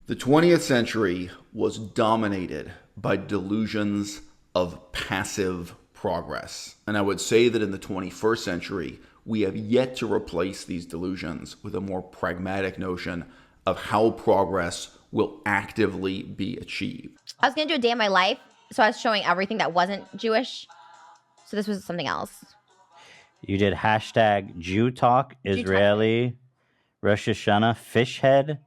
The 20th century was dominated by delusions of passive progress. And I would say that in the 21st century, we have yet to replace these delusions with a more pragmatic notion of how progress will actively be achieved. I was going to do a day in my life, so I was showing everything that wasn't Jewish. So this was something else. You did hashtag Jew Talk, Israeli, Rosh Hashanah, fish head,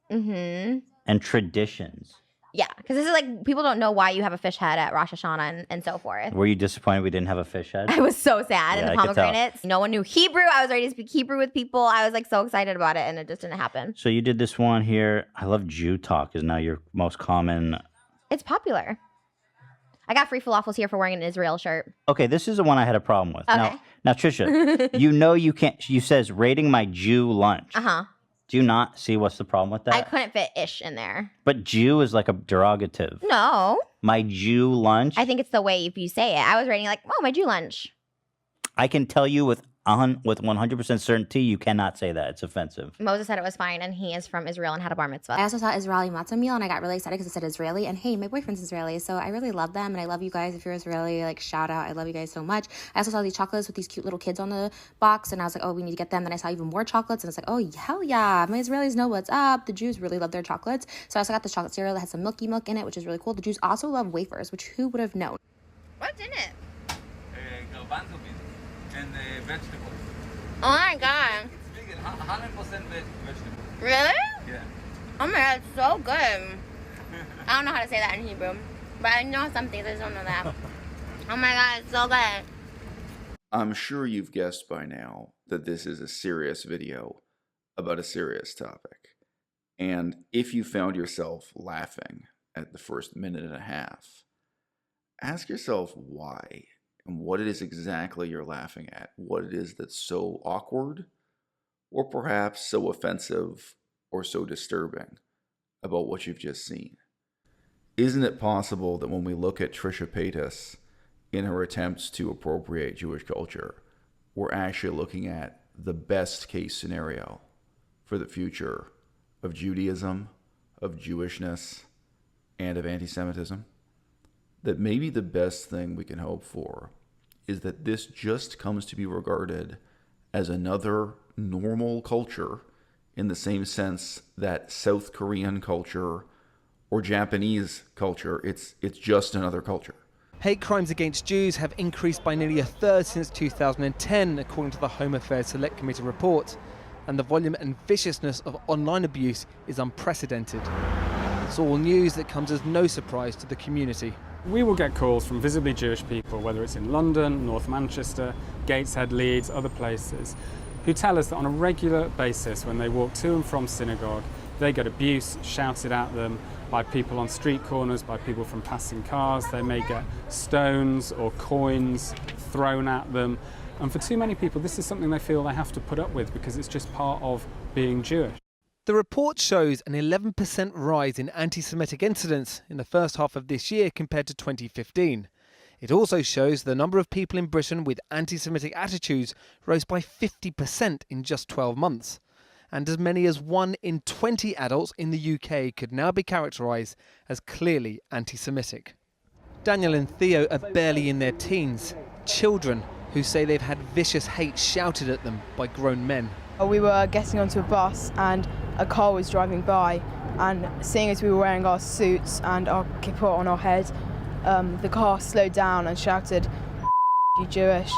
and traditions. Yeah, because this is like, people don't know why you have a fish head at Rosh Hashanah and so forth. Were you disappointed we didn't have a fish head? I was so sad. Yeah, And the pomegranates. No one knew Hebrew. I was ready to speak Hebrew with people. I was like so excited about it, and it just didn't happen. So you did this one here. I love Jew Talk is now your most common. It's popular. I got free falafels here for wearing an Israel shirt. Okay, this is the one I had a problem with. Okay. Now Trisha, you know you can't. You says rating my Jew lunch. Do you not see what's the problem with that? I couldn't fit ish in there. But Jew is like a derogative. No. My Jew lunch? I think it's the way you say it. I was rating like, oh, my Jew lunch. I can tell you with 100% certainty, you cannot say that. It's offensive. Moses said it was fine, and he is from Israel and had a bar mitzvah. I also saw Israeli matzah meal, and I got really excited because it said Israeli. And hey, my boyfriend's Israeli, so I really love them, and I love you guys. If you're Israeli, like, shout out. I love you guys so much. I also saw these chocolates with these cute little kids on the box, and I was like, oh, we need to get them. Then I saw even more chocolates, and it's like, oh, hell yeah. My Israelis know what's up. The Jews really love their chocolates. So I also got this chocolate cereal that has some milky milk in it, which is really cool. The Jews also love wafers, which who would have known? What's in it? Garbanzo beans and vegetables. Oh my god. It's vegan, 100% vegetable. Really? Yeah. Oh my god, it's so good. I don't know how to say that in Hebrew, but I know some things, I just don't know that. Oh my god, it's so good. I'm sure you've guessed by now that this is a serious video about a serious topic. And if you found yourself laughing at the first minute and a half, ask yourself why. And what it is exactly you're laughing at, what it is that's so awkward, or perhaps so offensive or so disturbing about what you've just seen. Isn't it possible that when we look at Trisha Paytas in her attempts to appropriate Jewish culture, we're actually looking at the best case scenario for the future of Judaism, of Jewishness, and of anti-Semitism? That maybe the best thing we can hope for is that this just comes to be regarded as another normal culture in the same sense that South Korean culture or Japanese culture, it's just another culture. Hate crimes against Jews have increased by nearly a third since 2010, according to the Home Affairs Select Committee report. And the volume and viciousness of online abuse is unprecedented. It's all news that comes as no surprise to the community. We will get calls from visibly Jewish people, whether it's in London, North Manchester, Gateshead, Leeds, other places, who tell us that on a regular basis when they walk to and from synagogue, they get abuse shouted at them by people on street corners, by people from passing cars. They may get stones or coins thrown at them. And for too many people, this is something they feel they have to put up with because it's just part of being Jewish. The report shows an 11% rise in anti-Semitic incidents in the first half of this year compared to 2015. It also shows the number of people in Britain with anti-Semitic attitudes rose by 50% in just 12 months. And as many as 1 in 20 adults in the UK could now be characterised as clearly anti-Semitic. Daniel and Theo are barely in their teens, children who say they've had vicious hate shouted at them by grown men. We were getting onto a bus and a car was driving by, and seeing as we were wearing our suits and our kippah on our head, the car slowed down and shouted, "You Jewish."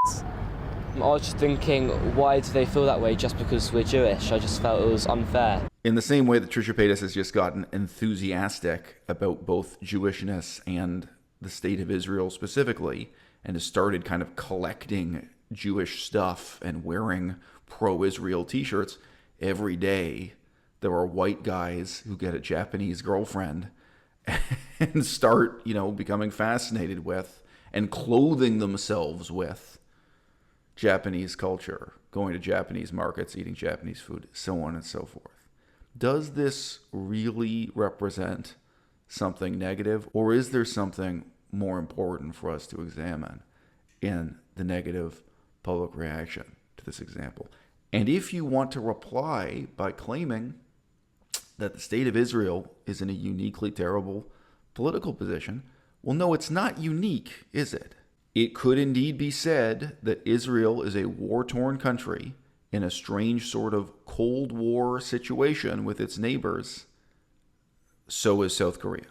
I was just thinking, why do they feel that way just because we're Jewish? I just felt it was unfair. In the same way that Trisha Paytas has just gotten enthusiastic about both Jewishness and the state of Israel specifically, and has started kind of collecting Jewish stuff and wearing pro-Israel t-shirts, every day there are white guys who get a Japanese girlfriend and start, becoming fascinated with and clothing themselves with Japanese culture, going to Japanese markets, eating Japanese food, so on and so forth. Does this really represent something negative, or is there something more important for us to examine in the negative public reaction to this example? And if you want to reply by claiming that the state of Israel is in a uniquely terrible political position. Well, no, it's not unique, is it? It could indeed be said that Israel is a war-torn country in a strange sort of Cold War situation with its neighbors. So is South Korea.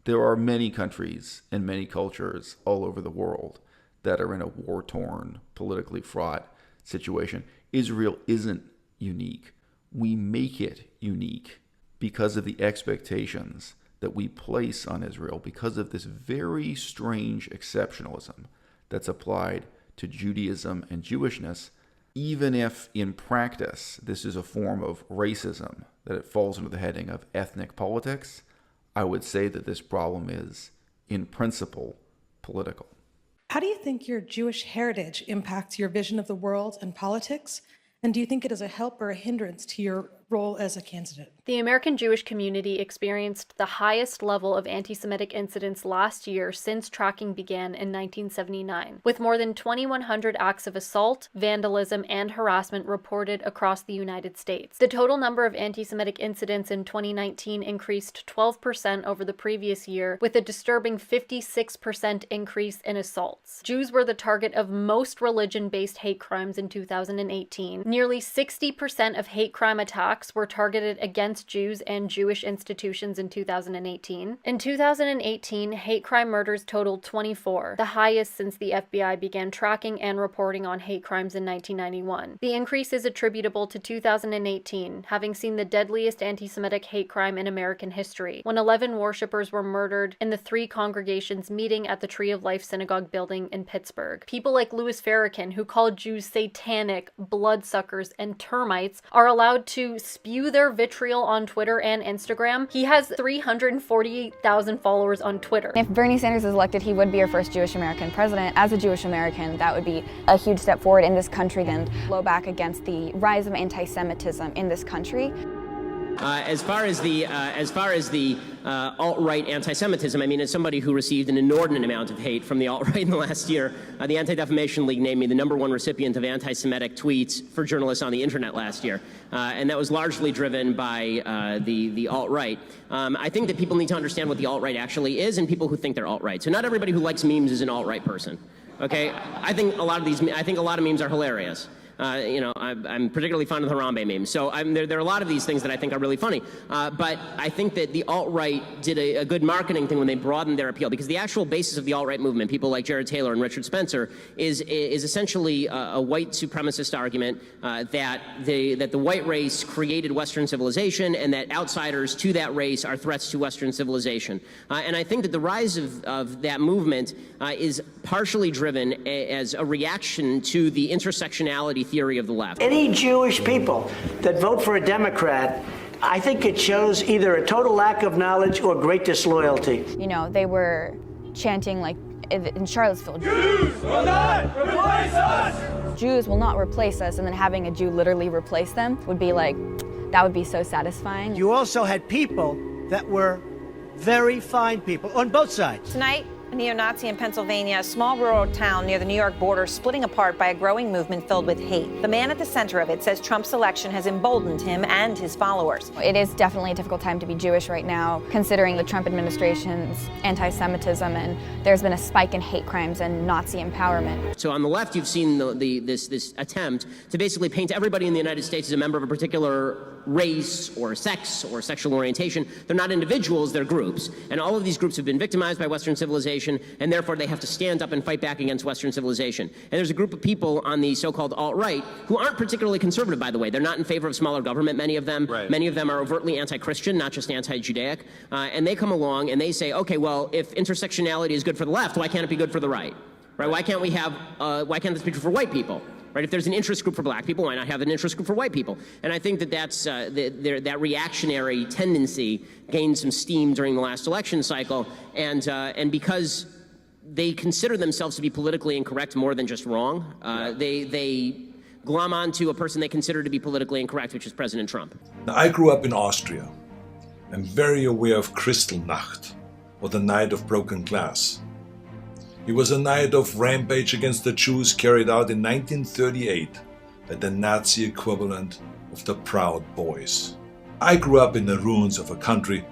There are many countries and many cultures all over the world that are in a war-torn, politically fraught situation. Israel isn't unique. We make it unique because of the expectations that we place on Israel, because of this very strange exceptionalism that's applied to Judaism and Jewishness, even if in practice this is a form of racism, that it falls under the heading of ethnic politics. I would say that this problem is, in principle, political. How do you think your Jewish heritage impacts your vision of the world and politics? And do you think it is a help or a hindrance to your role as a candidate? The American Jewish community experienced the highest level of anti-Semitic incidents last year since tracking began in 1979, with more than 2,100 acts of assault, vandalism, and harassment reported across the United States. The total number of anti-Semitic incidents in 2019 increased 12% over the previous year, with a disturbing 56% increase in assaults. Jews were the target of most religion-based hate crimes in 2018. Nearly 60% of hate crime attacks were targeted against Jews and Jewish institutions in 2018. In 2018, hate crime murders totaled 24, the highest since the FBI began tracking and reporting on hate crimes in 1991. The increase is attributable to 2018, having seen the deadliest anti-Semitic hate crime in American history, when 11 worshippers were murdered in the 3 congregations meeting at the Tree of Life Synagogue building in Pittsburgh. People like Louis Farrakhan, who called Jews satanic, bloodsuckers, and termites, are allowed to spew their vitriol on Twitter and Instagram. He has 348,000 followers on Twitter. If Bernie Sanders is elected, he would be our first Jewish American president. As a Jewish American, that would be a huge step forward in this country and blow back against the rise of anti-Semitism in this country. As far as the alt-right anti-Semitism, I mean, as somebody who received an inordinate amount of hate from the alt-right in the last year, the Anti-Defamation League named me the #1 recipient of anti-Semitic tweets for journalists on the internet last year, and that was largely driven by the alt-right. I think that people need to understand what the alt-right actually is, and people who think they're alt-right. So not everybody who likes memes is an alt-right person. Okay, I think a lot of memes are hilarious. I'm particularly fond of the Harambe memes. So there are a lot of these things that I think are really funny. But I think that the alt-right did a good marketing thing when they broadened their appeal, because the actual basis of the alt-right movement, people like Jared Taylor and Richard Spencer, is essentially a white supremacist argument that the white race created Western civilization and that outsiders to that race are threats to Western civilization. And I think that the rise of that movement is partially driven as a reaction to the intersectionality theory of the left. Any Jewish people that vote for a Democrat, I think it shows either a total lack of knowledge or great disloyalty. You know, they were chanting like in Charlottesville, Jews will not replace us! Jews will not replace us, and then having a Jew literally replace them would be like, that would be so satisfying. You also had people that were very fine people on both sides. Tonight, a neo-Nazi in Pennsylvania, a small rural town near the New York border, splitting apart by a growing movement filled with hate. The man at the center of it says Trump's election has emboldened him and his followers. It is definitely a difficult time to be Jewish right now, considering the Trump administration's anti-Semitism, and there's been a spike in hate crimes and Nazi empowerment. So on the left, you've seen this attempt to basically paint everybody in the United States as a member of a particular race or sex or sexual orientation. They're not individuals, they're groups. And all of these groups have been victimized by Western civilization, and therefore they have to stand up and fight back against Western civilization. And there's a group of people on the so-called alt-right who aren't particularly conservative, by the way. They're not in favor of smaller government, many of them. Right. Many of them are overtly anti-Christian, not just anti-Judaic. And they come along and they say, okay, well, if intersectionality is good for the left, why can't it be good for the right? Right? Why can't this be true for white people? Right? If there's an interest group for black people, why not have an interest group for white people? And I think that that reactionary tendency gained some steam during the last election cycle, and because they consider themselves to be politically incorrect more than just wrong, they glom onto a person they consider to be politically incorrect, which is President Trump. Now, I grew up in Austria. I'm very aware of Kristallnacht, or the Night of Broken Glass. It was a night of rampage against the Jews carried out in 1938 by the Nazi equivalent of the Proud Boys. I grew up in the ruins of a country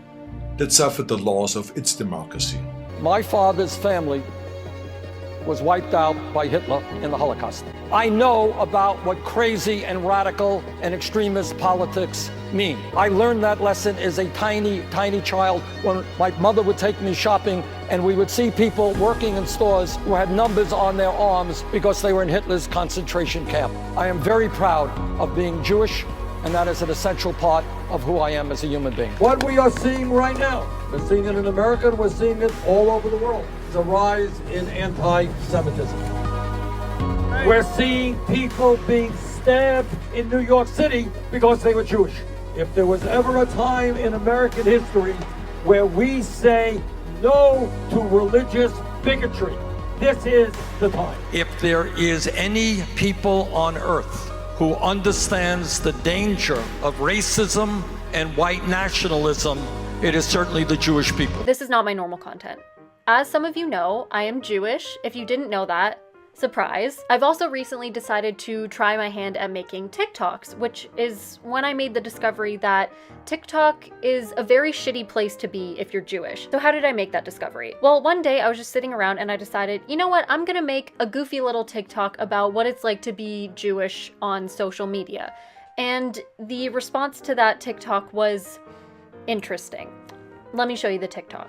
that suffered the loss of its democracy. My father's family was wiped out by Hitler in the Holocaust. I know about what crazy and radical and extremist politics mean. I learned that lesson as a tiny, tiny child when my mother would take me shopping and we would see people working in stores who had numbers on their arms because they were in Hitler's concentration camp. I am very proud of being Jewish, and that is an essential part of who I am as a human being. What we are seeing right now, we're seeing it in America, and we're seeing it all over the world, is a rise in anti-Semitism. We're seeing people being stabbed in New York City because they were Jewish. If there was ever a time in American history where we say no to religious bigotry, this is the time. If there is any people on earth who understands the danger of racism and white nationalism, it is certainly the Jewish people. This is not my normal content. As some of you know, I am Jewish. If you didn't know that, surprise. I've also recently decided to try my hand at making TikToks, which is when I made the discovery that TikTok is a very shitty place to be if you're Jewish. So how did I make that discovery? Well, one day I was just sitting around and I decided, you know what, I'm gonna make a goofy little TikTok about what it's like to be Jewish on social media. And the response to that TikTok was interesting. Let me show you the TikTok.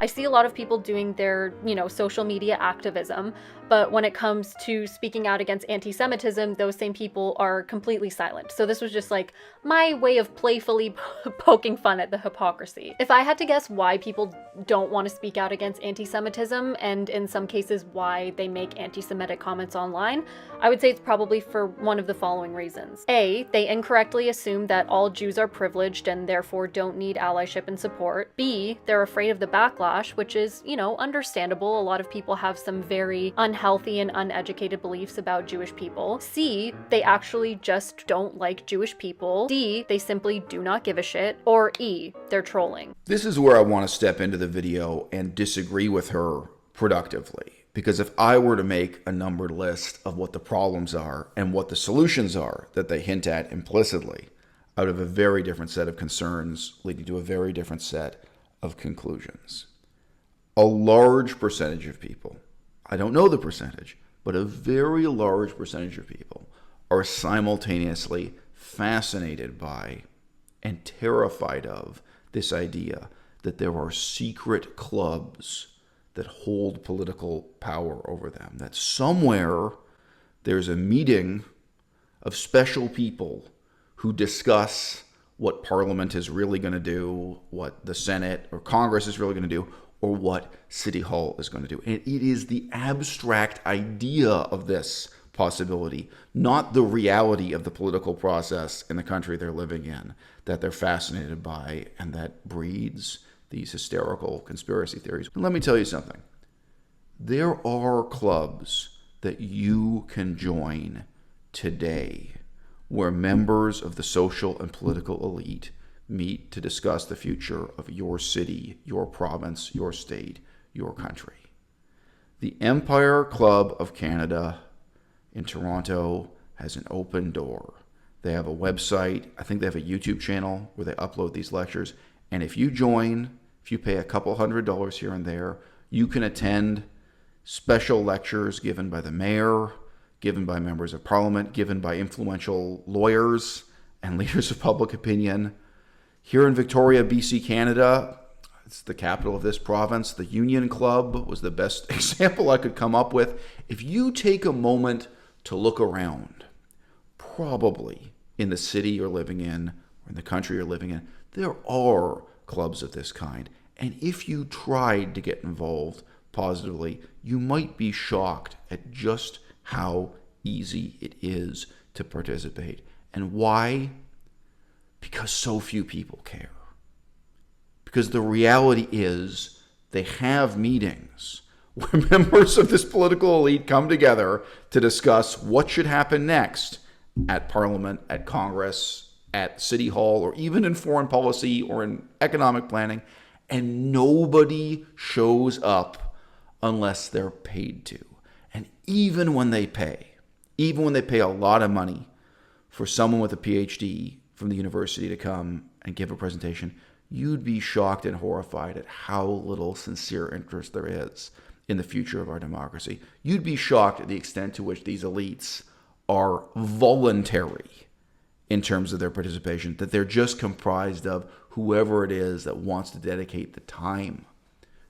I see a lot of people doing their, social media activism, but when it comes to speaking out against anti-Semitism, those same people are completely silent. So this was just like my way of playfully poking fun at the hypocrisy. If I had to guess why people don't want to speak out against anti-Semitism, and in some cases why they make anti-Semitic comments online, I would say it's probably for one of the following reasons. A, they incorrectly assume that all Jews are privileged and therefore don't need allyship and support. B, they're afraid of the backlash, which is, understandable. A lot of people have some very unhealthy and uneducated beliefs about Jewish people. C, they actually just don't like Jewish people. D, they simply do not give a shit. Or E, they're trolling. This is where I want to step into the video and disagree with her productively. Because if I were to make a numbered list of what the problems are and what the solutions are that they hint at implicitly, I would have a very different set of concerns leading to a very different set of conclusions. A large percentage of people, I don't know the percentage, but a very large percentage of people are simultaneously fascinated by and terrified of this idea that there are secret clubs that hold political power over them, that somewhere there's a meeting of special people who discuss what Parliament is really going to do, what the Senate or Congress is really going to do, or what City Hall is going to do. And it is the abstract idea of this possibility, not the reality of the political process in the country they're living in, that they're fascinated by, and that breeds these hysterical conspiracy theories. And let me tell you something. There are clubs that you can join today where members of the social and political elite meet to discuss the future of your city, your province, your state, your country. The Empire Club of Canada in Toronto has an open door. They have a website. I think they have a YouTube channel where they upload these lectures. And if you join, if you pay a couple $100 here and there, you can attend special lectures given by the mayor, given by members of parliament, given by influential lawyers and leaders of public opinion. Here in Victoria, BC, Canada, it's the capital of this province, the Union Club was the best example I could come up with. If you take a moment to look around, probably in the city you're living in or in the country you're living in, there are clubs of this kind. And if you tried to get involved positively, you might be shocked at just how easy it is to participate. And why? Because so few people care. Because the reality is they have meetings where members of this political elite come together to discuss what should happen next at Parliament, at Congress, at City Hall, or even in foreign policy or in economic planning, and nobody shows up unless they're paid to. And even when they pay a lot of money for someone with a PhD from the university to come and give a presentation, you'd be shocked and horrified at how little sincere interest there is in the future of our democracy. You'd be shocked at the extent to which these elites are voluntary in terms of their participation, that they're just comprised of whoever it is that wants to dedicate the time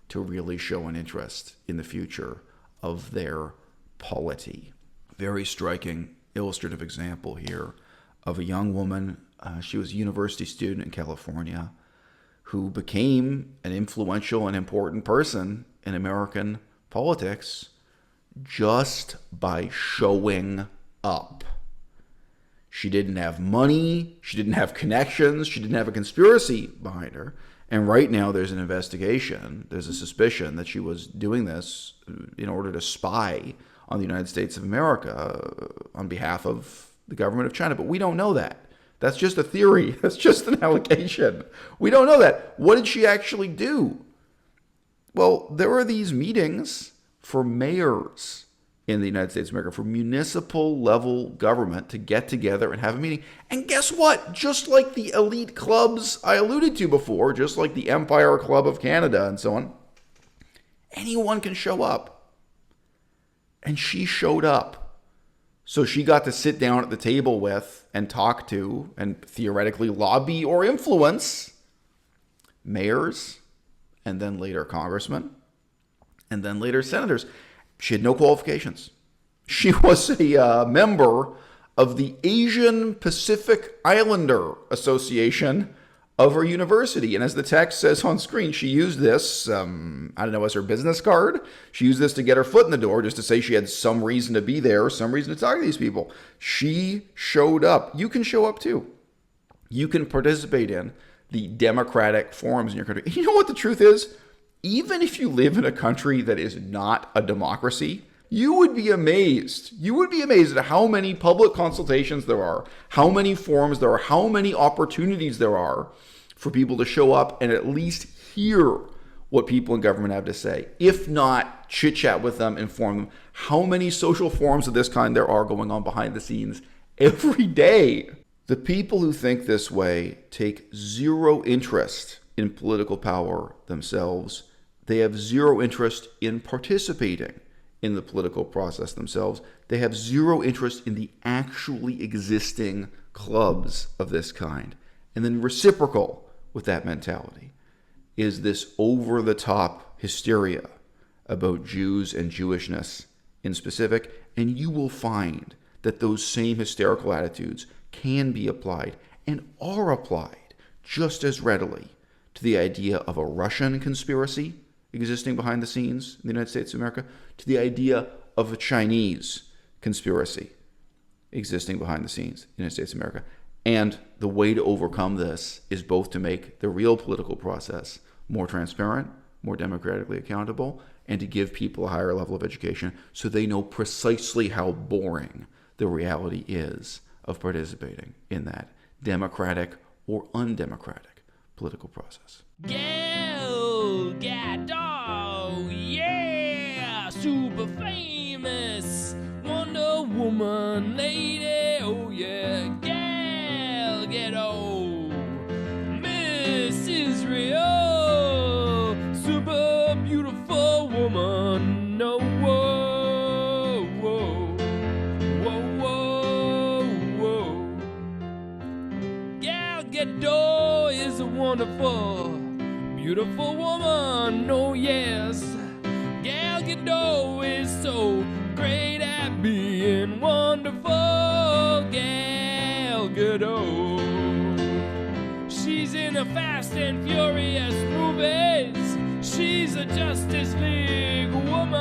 to really show an interest in the future of their polity. Very striking illustrative example here of a young woman. She was a university student in California who became an influential and important person in American politics just by showing up. She didn't have money, she didn't have connections, she didn't have a conspiracy behind her. And right now there's an investigation, there's a suspicion that she was doing this in order to spy on the United States of America on behalf of the government of China. But we don't know that. That's just a theory. That's just an allegation. We don't know that. What did she actually do? Well, there are these meetings for mayors in the United States of America, for municipal level government to get together and have a meeting. And guess what? Just like the elite clubs I alluded to before, just like the Empire Club of Canada and so on, anyone can show up. And she showed up. So she got to sit down at the table with and talk to and theoretically lobby or influence mayors, and then later congressmen, and then later senators. She had no qualifications. She was a member of the Asian Pacific Islander Association of her university. And as the text says on screen, she used this, as her business card. She used this to get her foot in the door, just to say she had some reason to be there, some reason to talk to these people. She showed up. You can show up too. You can participate in the democratic forums in your country. You know what the truth is? Even if you live in a country that is not a democracy, you would be amazed. You would be amazed at how many public consultations there are, how many forums there are, how many opportunities there are for people to show up and at least hear what people in government have to say. If not, chit-chat with them, inform them. How many social forums of this kind there are going on behind the scenes every day. The people who think this way take zero interest in political power themselves. They have zero interest in participating in the political process themselves. They have zero interest in the actually existing clubs of this kind. And then reciprocal with that mentality is this over-the-top hysteria about Jews and Jewishness in specific. And you will find that those same hysterical attitudes can be applied and are applied just as readily to the idea of a Russian conspiracy existing behind the scenes in the United States of America, to the idea of a Chinese conspiracy existing behind the scenes in the United States of America. And the way to overcome this is both to make the real political process more transparent, more democratically accountable, and to give people a higher level of education so they know precisely how boring the reality is of participating in that democratic or undemocratic political process. Gal Gadot, yeah, super famous Wonder Woman lady, oh yeah, Gal Gadot, Miss Israel, super beautiful woman, no, whoa, whoa, whoa, whoa, whoa. Gal Gadot is a wonderful, beautiful woman, oh yes. Gal Gadot is so great at being wonderful. Gal Gadot, she's in the Fast and Furious movies. She's a Justice League woman.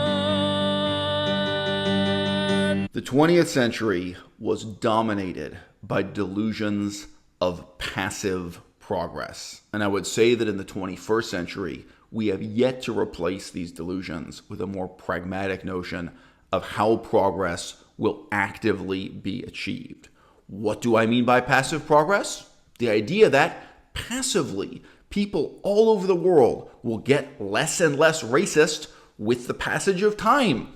The 20th century was dominated by delusions of passive progress. And I would say that in the 21st century, we have yet to replace these delusions with a more pragmatic notion of how progress will actively be achieved. What do I mean by passive progress? The idea that passively, people all over the world will get less and less racist with the passage of time.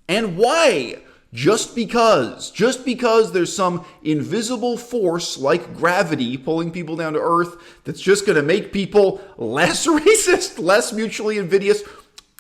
And why? Just because there's some invisible force like gravity pulling people down to earth that's just going to make people less racist, less mutually invidious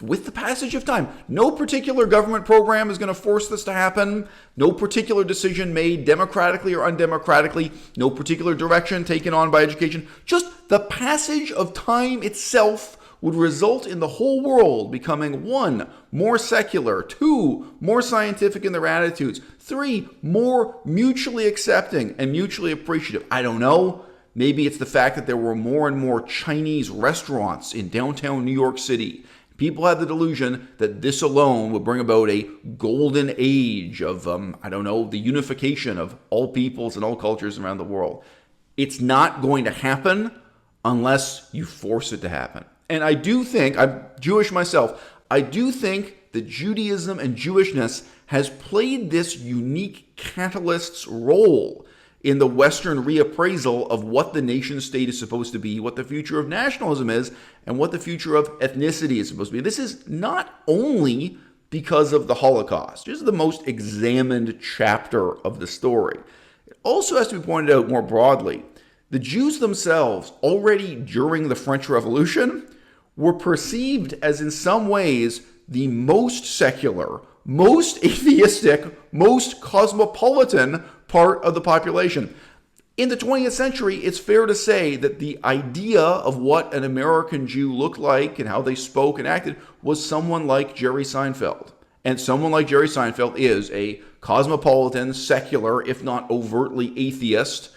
with the passage of time. No particular government program is going to force this to happen. No particular decision made democratically or undemocratically. No particular direction taken on by education. Just the passage of time itself would result in the whole world becoming 1, more secular, 2, more scientific in their attitudes, 3, more mutually accepting and mutually appreciative. I don't know. Maybe it's the fact that there were more and more Chinese restaurants in downtown New York City. People had the delusion that this alone would bring about a golden age of, the unification of all peoples and all cultures around the world. It's not going to happen unless you force it to happen. And I do think, I'm Jewish myself, I do think that Judaism and Jewishness has played this unique catalyst's role in the Western reappraisal of what the nation state is supposed to be, what the future of nationalism is, and what the future of ethnicity is supposed to be. This is not only because of the Holocaust. This is the most examined chapter of the story. It also has to be pointed out more broadly. The Jews themselves, already during the French Revolution, were perceived as in some ways the most secular, most atheistic, most cosmopolitan part of the population. In the 20th century, it's fair to say that the idea of what an American Jew looked like and how they spoke and acted was someone like Jerry Seinfeld. And someone like Jerry Seinfeld is a cosmopolitan, secular, if not overtly atheist,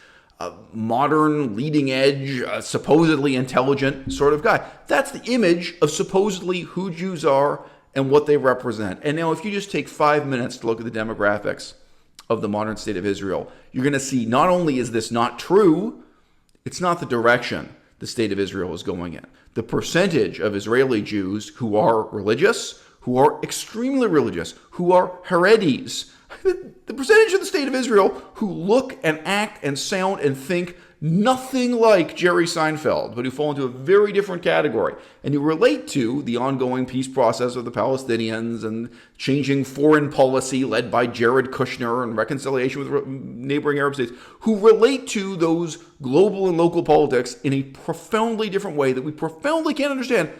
modern, leading edge, supposedly intelligent sort of guy. That's the image of supposedly who Jews are and what they represent. And now if you just take 5 minutes to look at the demographics of the modern state of Israel, you're going to see not only is this not true, it's not the direction the state of Israel is going in. The percentage of Israeli Jews who are religious, who are extremely religious, who are Haredis, the percentage of the state of Israel who look and act and sound and think nothing like Jerry Seinfeld, but who fall into a very different category, and who relate to the ongoing peace process of the Palestinians and changing foreign policy led by Jared Kushner and reconciliation with neighboring Arab states, who relate to those global and local politics in a profoundly different way that we profoundly can't understand.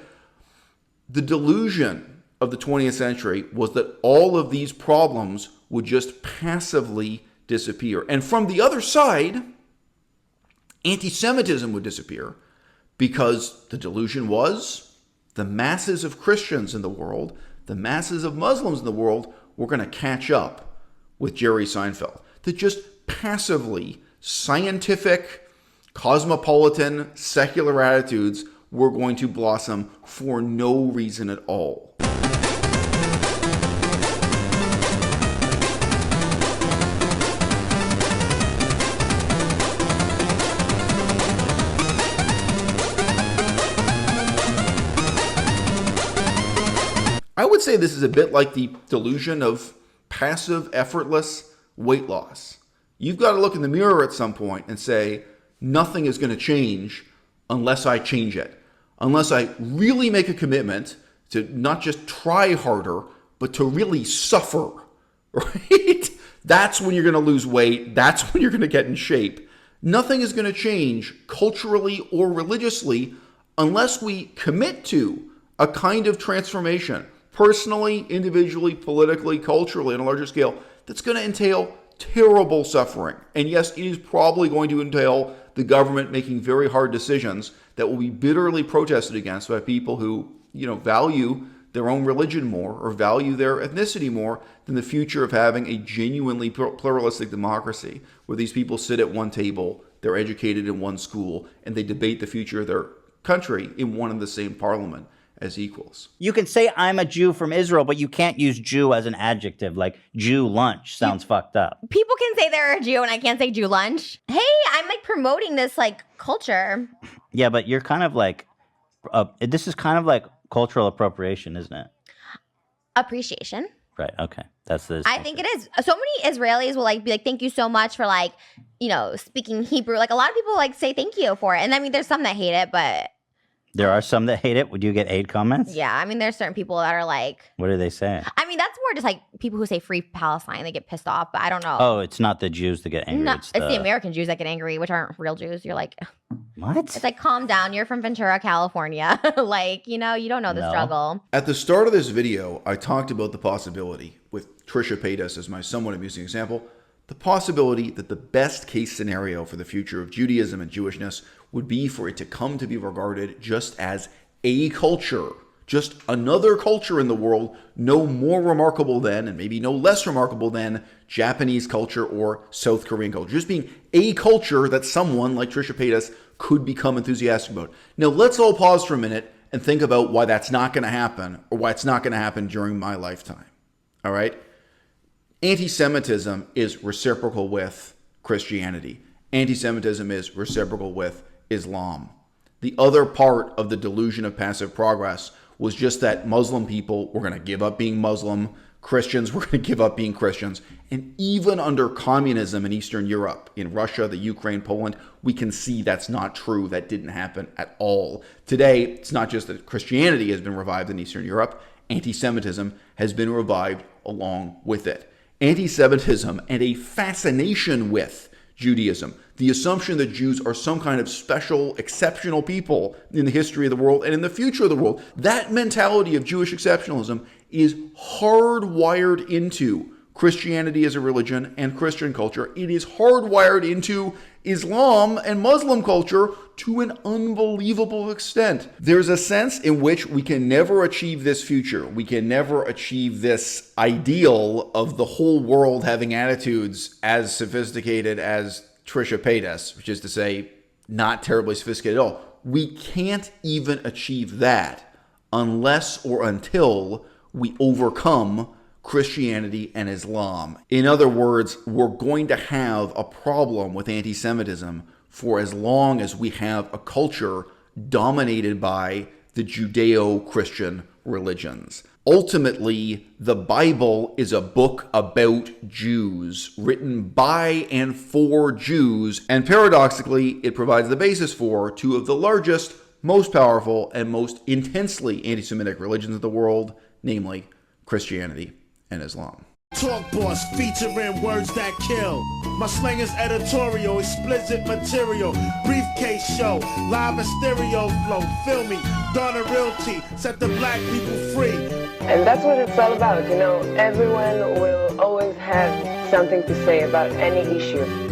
The delusion of the 20th century was that all of these problems would just passively disappear. And from the other side, anti-Semitism would disappear because the delusion was the masses of Christians in the world, the masses of Muslims in the world were going to catch up with Jerry Seinfeld. That just passively scientific, cosmopolitan, secular attitudes were going to blossom for no reason at all. I would say this is a bit like the delusion of passive, effortless weight loss. You've got to look in the mirror at some point and say, nothing is going to change unless I change it. Unless I really make a commitment to not just try harder, but to really suffer, right? That's when you're going to lose weight. That's when you're going to get in shape. Nothing is going to change culturally or religiously unless we commit to a kind of transformation, personally, individually, politically, culturally, on a larger scale, that's going to entail terrible suffering. And yes, it is probably going to entail the government making very hard decisions that will be bitterly protested against by people who, value their own religion more or value their ethnicity more than the future of having a genuinely pluralistic democracy where these people sit at one table, they're educated in one school, and they debate the future of their country in one and the same parliament as equals. You can say I'm a Jew from Israel, but you can't use Jew as an adjective. Like Jew lunch sounds fucked up. People can say they're a Jew and I can't say Jew lunch. Hey, I'm like promoting this like culture. Yeah, but you're kind of like, this is kind of like cultural appropriation, isn't it? Appreciation. Right, okay. That's the I think it is. So many Israelis will be like, thank you so much for speaking Hebrew. Like a lot of people say thank you for it. And I mean, there's some that hate it, but There are some that hate it. Would you get hate comments? Yeah, I mean, there's certain people that are like... What do they say? I mean, that's more just like people who say free Palestine. They get pissed off, but I don't know. Oh, it's not the Jews that get angry. No, it's the American Jews that get angry, which aren't real Jews. You're like... What? It's like, calm down. You're from Ventura, California. Like, you know, you don't know the struggle. At the start of this video, I talked about the possibility, with Trisha Paytas as my somewhat amusing example, the possibility that the best case scenario for the future of Judaism and Jewishness would be for it to come to be regarded just as a culture, just another culture in the world, no more remarkable than, and maybe no less remarkable than, Japanese culture or South Korean culture. Just being a culture that someone like Trisha Paytas could become enthusiastic about. Now, let's all pause for a minute and think about why that's not going to happen, or why it's not going to happen during my lifetime. All right? Anti-Semitism is reciprocal with Christianity. Anti-Semitism is reciprocal with Islam. The other part of the delusion of passive progress was just that Muslim people were going to give up being Muslim, Christians were going to give up being Christians. And even under communism in Eastern Europe, in Russia, the Ukraine, Poland, we can see that's not true. That didn't happen at all. Today, it's not just that Christianity has been revived in Eastern Europe, anti-Semitism has been revived along with it. Anti-Semitism and a fascination with Judaism, the assumption that Jews are some kind of special, exceptional people in the history of the world and in the future of the world, that mentality of Jewish exceptionalism is hardwired into Christianity as a religion and Christian culture. It is hardwired into Islam and Muslim culture to an unbelievable extent. There's a sense in which we can never achieve this future. We can never achieve this ideal of the whole world having attitudes as sophisticated as Trisha Paytas, which is to say, not terribly sophisticated at all. We can't even achieve that unless or until we overcome Christianity and Islam. In other words, we're going to have a problem with anti-Semitism for as long as we have a culture dominated by the Judeo-Christian religions. Ultimately, the Bible is a book about Jews, written by and for Jews, and paradoxically, it provides the basis for two of the largest, most powerful, and most intensely anti-Semitic religions of the world, namely Christianity and Islam. Talk Boss featuring words that kill. My slang is editorial, explicit material. Briefcase show, live and stereo flow. Feel me, Donna Realty, set the black people free. And that's what it's all about, you know. Everyone will always have something to say about any issue.